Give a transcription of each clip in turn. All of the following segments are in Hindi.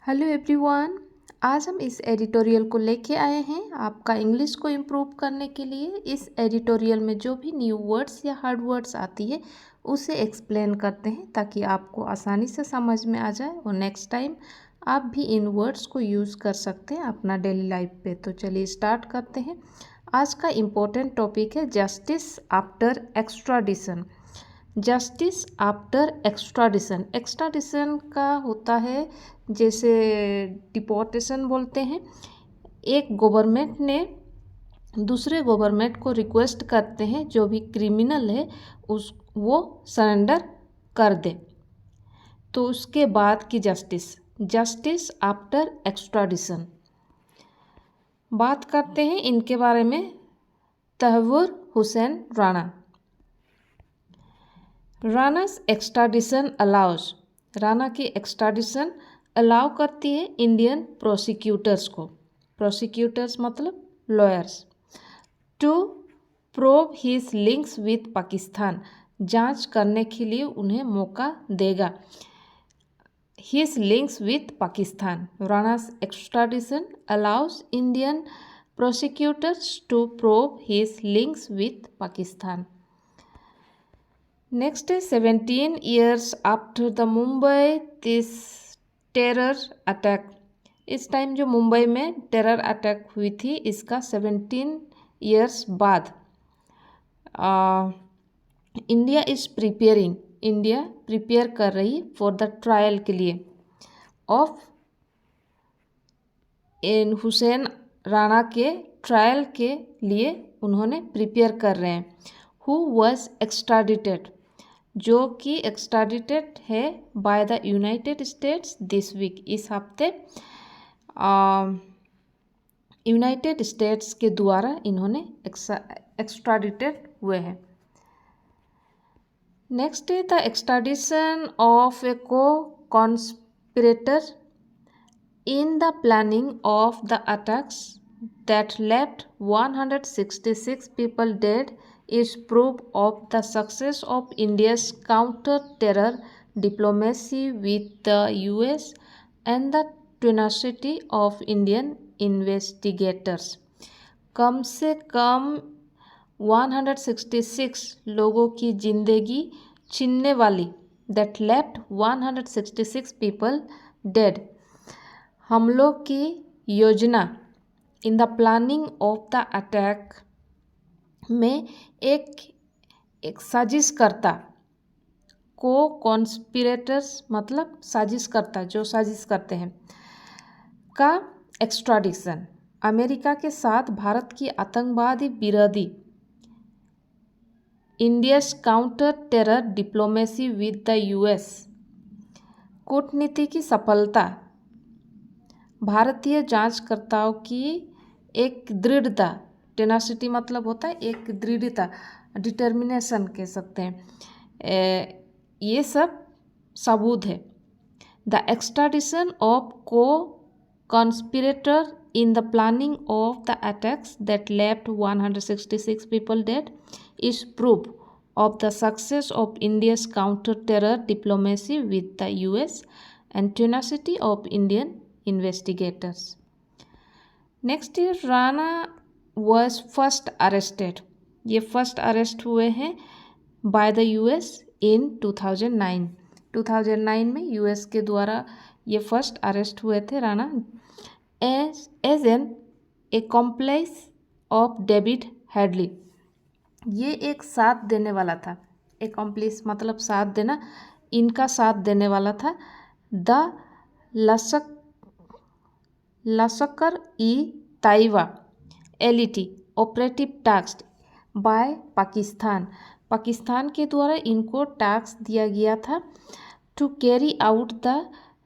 Hello everyone. आज हम इस एडिटोरियल को लेके आए हैं आपका इंग्लिश को इम्प्रूव करने के लिए। इस एडिटोरियल में जो भी न्यू वर्ड्स या हार्ड वर्ड्स आती है उसे एक्सप्लेन करते हैं ताकि आपको आसानी से समझ में आ जाए और नेक्स्ट टाइम आप भी इन वर्ड्स को यूज़ कर सकते हैं अपना डेली लाइफ पे। तो चलिए स्टार्ट करते हैं। आज का इम्पोर्टेंट टॉपिक है justice after extradition. Justice after extradition. Extradition का होता है जैसे डिपोर्टेशन बोलते हैं। एक गवर्नमेंट ने दूसरे गवर्नमेंट को रिक्वेस्ट करते हैं जो भी क्रिमिनल है वो सरेंडर कर दे, तो उसके बाद की जस्टिस आफ्टर एक्स्ट्राडिशन। बात करते हैं इनके बारे में। तहव्वुर हुसैन राणा। Rana's extradition allows. राणा की एक्स्ट्राडिशन अलाउ करती है इंडियन प्रोसिक्यूटर्स को। प्रोसिक्यूटर्स मतलब lawyers. To probe his links with Pakistan. जांच करने के लिए उन्हें मौका देगा। His links with Pakistan. Rana's extradition allows Indian prosecutors to probe his links with Pakistan. Next is 17 years after the Mumbai this terror attack. इस टाइम जो मुंबई में टेरर अटैक हुई थी इसका 17 years बाद India is preparing. India prepare कर रही फॉर द ट्रायल के लिए ऑफ इन हुसैन राणा के ट्रायल के लिए उन्होंने प्रिपेयर कर रहे हैं। हु वॉज एक्स्ट्राडिटेड, जो कि एक्स्ट्राडिटेड है by the United States this week. इस हफ्ते यूनाइटेड स्टेट्स के द्वारा इन्होंने एक्स्ट्राडिटेड हुए हैं। नेक्स्ट है द एक्स्ट्राडिशन ऑफ ए को conspirator in the planning of the attacks that left 166 people dead is proof of the success of India's counter-terror diplomacy with the US and the tenacity of Indian investigators. कम से कम 166 लोगों की जिंदगी छीनने वाली that left 166 people dead हमलों की योजना in the planning of the attack में एक साजिशकर्ता को कॉन्स्पिरेटर्स मतलब साजिशकर्ता जो साजिश करते हैं का एक्स्ट्राडिशन अमेरिका के साथ भारत की आतंकवादी विरोधी India's counter terror diplomacy with the US. कूटनीति की सफलता भारतीय जांचकर्ताओं की एक दृढ़ता। टेनासिटी मतलब होता है एक दृढ़ता, डिटर्मिनेशन कह सकते हैं। ये सब सबूत है। द एक्स्ट्राडिशन ऑफ को conspirator in the planning of the attacks that left 166 people dead is proof of the success of India's counter terror diplomacy with the US and tenacity of Indian investigators. Next year Rana was first arrested. ये फर्स्ट अरेस्ट हुए हैं बाय द यूएस इन 2009। 2009 में यूएस के द्वारा ये फर्स्ट अरेस्ट हुए थे Rana as an accomplice of David Headley. ये एक साथ देने वाला था। एक्कम्प्लिस मतलब साथ देना, इनका साथ देने वाला था the Lashkar e Taiba LeT operative task by Pakistan. Pakistan के द्वारा इनको टास्क दिया गया था to carry out the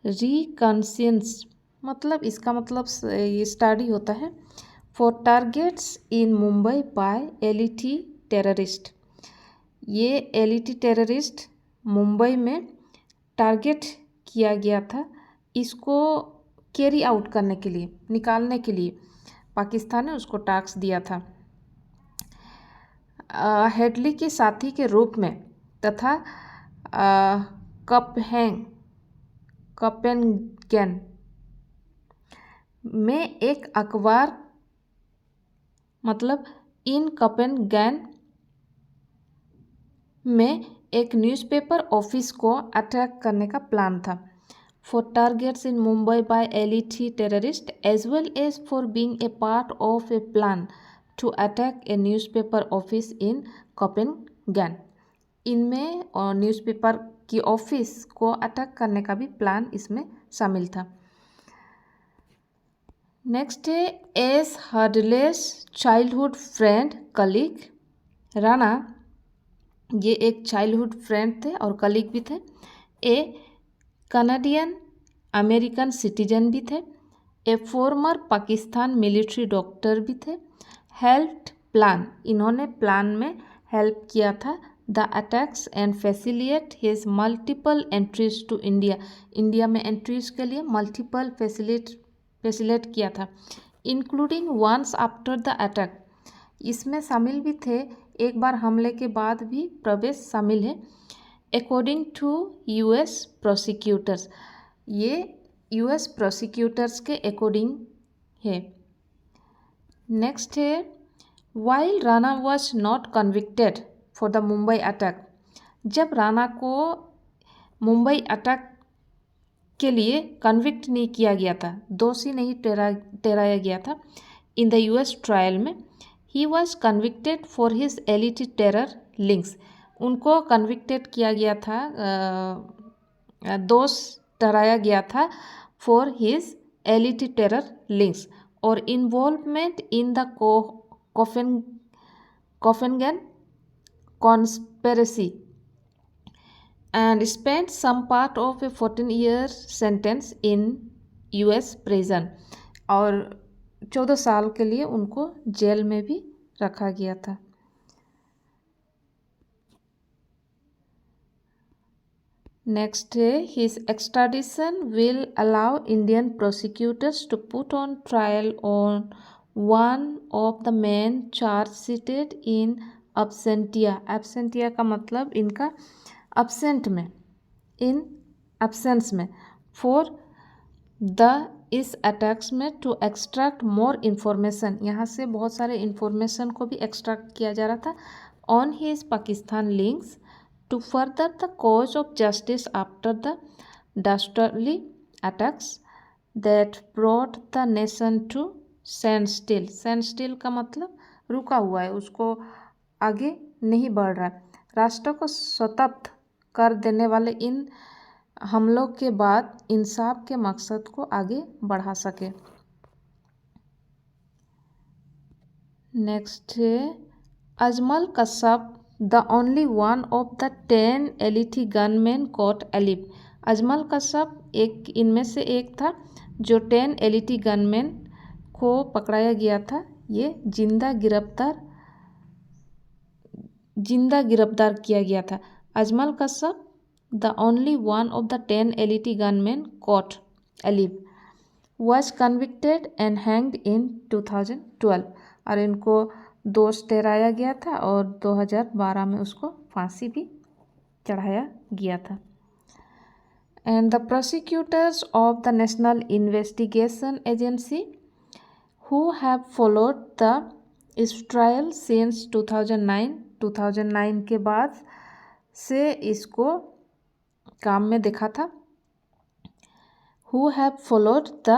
reconnaissance मतलब इसका मतलब ये स्टडी होता है for targets in Mumbai by LeT terrorist. ये एलिटी टेररिस्ट मुंबई में टारगेट किया गया था, इसको कैरी आउट करने के लिए, निकालने के लिए पाकिस्तान ने उसको टास्क दिया था। हेडली के साथी के रूप में तथा कपेनगेन में एक अखबार मतलब इन कोपेनहेगन में एक न्यूज़पेपर ऑफिस को अटैक करने का प्लान था for targets in Mumbai by LeT terrorist as well as for being a part of a plan to attack a newspaper office in Copenhagen. इनमें न्यूज़पेपर की ऑफिस को अटैक करने का भी प्लान इसमें शामिल था। नेक्स्ट है as Headley's childhood friend colleague. Rana ये एक चाइल्डहुड फ्रेंड थे और कलीग भी थे। ए कनाडियन अमेरिकन सिटीजन भी थे। A former Pakistan military doctor भी थे। हेल्प्ड प्लान, इन्होंने प्लान में हेल्प किया था the attacks and facilitate his multiple entries to India. India में एंट्रीज के लिए मल्टीपल फैसिलिटेट किया था including once after the attack. इसमें शामिल भी थे, एक बार हमले के बाद भी प्रवेश शामिल है। अकॉर्डिंग टू यूएस प्रोसिक्यूटर्स, ये यूएस प्रोसिक्यूटर्स के अकॉर्डिंग है। नेक्स्ट है while Rana was not convicted for the Mumbai attack. जब राणा को मुंबई अटैक के लिए कन्विक्ट नहीं किया गया था, दोषी नहीं ठहराया गया था इन द यूएस ट्रायल में, he was convicted for his LeT terror links. उनको कन्विक्टेड किया गया था, दोष ठहराया गया था for his LeT terror links और involvement in the Copenhagen conspiracy and spent some part of a 14-year sentence in US prison। और 14 साल के लिए उनको जेल में भी रखा गया था। नेक्स्ट है his extradition will allow Indian prosecutors to put on trial on one of the main charge cited in absentia. Absentia का मतलब इनका अब्सेंट में, इन एब्सेंस में, फॉर द इस अटैक्स में टू एक्सट्रैक्ट मोर इन्फॉर्मेशन। यहाँ से बहुत सारे इन्फॉर्मेशन को भी एक्सट्रैक्ट किया जा रहा था on his Pakistan links to further the cause of justice after the dastardly attacks that brought the nation to stand still. Stand still का मतलब रुका हुआ है, उसको आगे नहीं बढ़ रहा है। राष्ट्र को स्वतंत्र कर देने वाले इन हमलों के बाद इंसाफ के मकसद को आगे बढ़ा सके। नेक्स्ट है Ajmal Kashyap the only one of the 10 LeT gunman caught alive. Ajmal Kashyap एक इनमें से एक था जो 10 एलिटी गनमैन को पकड़ाया गया था। ये जिंदा गिरफ्तार किया गया था। Ajmal Kashyap the only one of the 10 LeT gunman caught alive was convicted and hanged in 2012। और इनको दोष ठहराया गया था और 2012 में उसको फांसी भी चढ़ाया गया था। And the prosecutors of the National Investigation Agency who have followed the इस ट्रायल सिंस 2009 के बाद से इसको काम में देखा था। Who have followed the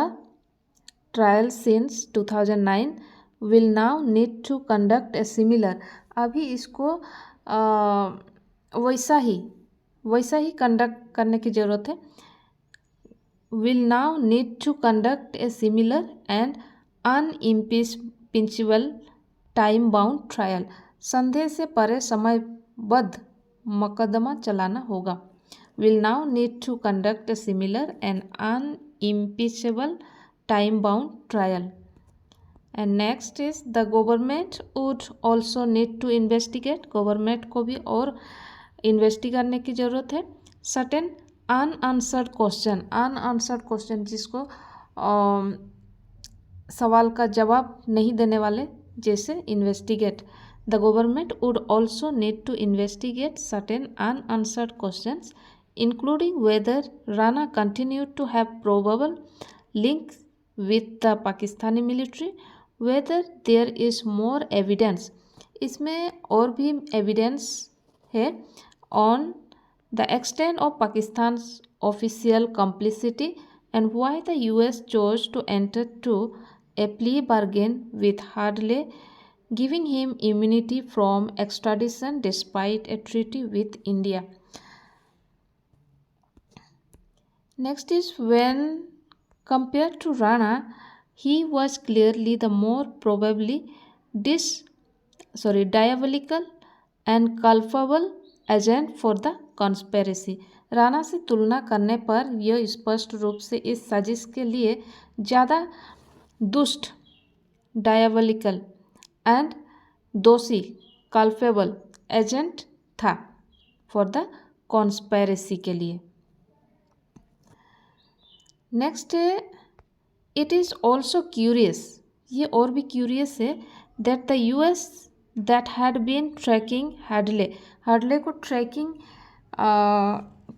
trial since 2009 will now need to conduct a similar. अभी इसको वैसा ही कंडक्ट करने की ज़रूरत है। Will now need to conduct a similar and unimpeachable time bound trial. संदेह से परे समयबद्ध मुकदमा चलाना होगा। Will now need to conduct a similar and unimpeachable time bound trial. And next is the government would also need to investigate. Government को भी और इन्वेस्टिगेट करने की ज़रूरत है। सर्टेन अनआंसर्ड क्वेश्चन जिसको सवाल का जवाब नहीं देने वाले, जैसे investigate. The government would also need to investigate certain unanswered questions including whether Rana continue to have probable links with the Pakistani military, whether there is more evidence, इसमें और भी एविडेंस है, on the extent of Pakistan's official complicity and why the US chose to enter to a plea bargain with Hadley, giving him immunity from extradition despite a treaty with India. Next is, when compared to Rana, he was clearly the more probably diabolical and culpable agent for the conspiracy. Rana से तुलना करने पर यह स्पष्ट रूप से इस साजिश के लिए ज़्यादा दुष्ट, डायबोलिकल एंड दोषी, कल्पेबल एजेंट था फॉर द कॉन्स्पेरेसी के लिए. नेक्स्ट है, इट इज़ ऑल्सो क्यूरियस, ये और भी क्यूरियस है, that the US that had been tracking Headley को ट्रैकिंग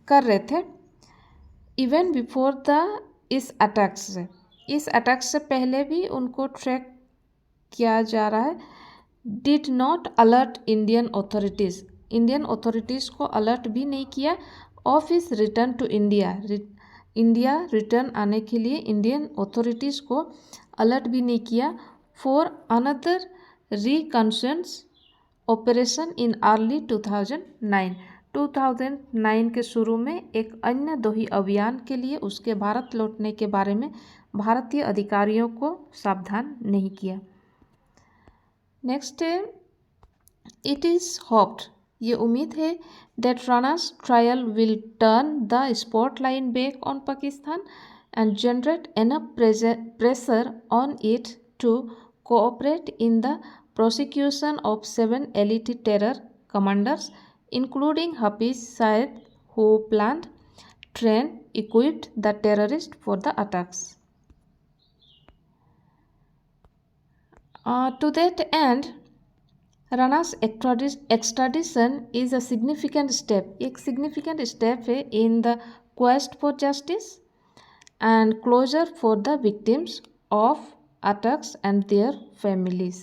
कर रहे थे इवन बिफोर द इस अटैक्स से पहले भी उनको ट्रैक किया जा रहा है, did not alert Indian authorities को अलर्ट भी नहीं किया of his return to India return आने के लिए इंडियन अथॉरिटीज़ को अलर्ट भी नहीं किया for another reconnaissance operation in early 2009 के शुरू में एक अन्य दोही अभियान के लिए उसके भारत लौटने के बारे में भारतीय अधिकारियों को सावधान नहीं किया. नेक्स्ट है, इट इज़ होप्ड, ये उम्मीद है, that Rana's trial will turn the spotlight back on Pakistan and generate enough pressure on it to cooperate in the prosecution of 7 elite terror commanders, including Hafiz Saeed, who planned, trained, equipped the terrorists for the attacks. To that end, Rana's extradition is a significant step. एक significant step है in the quest for justice and closure for the victims of attacks and their families.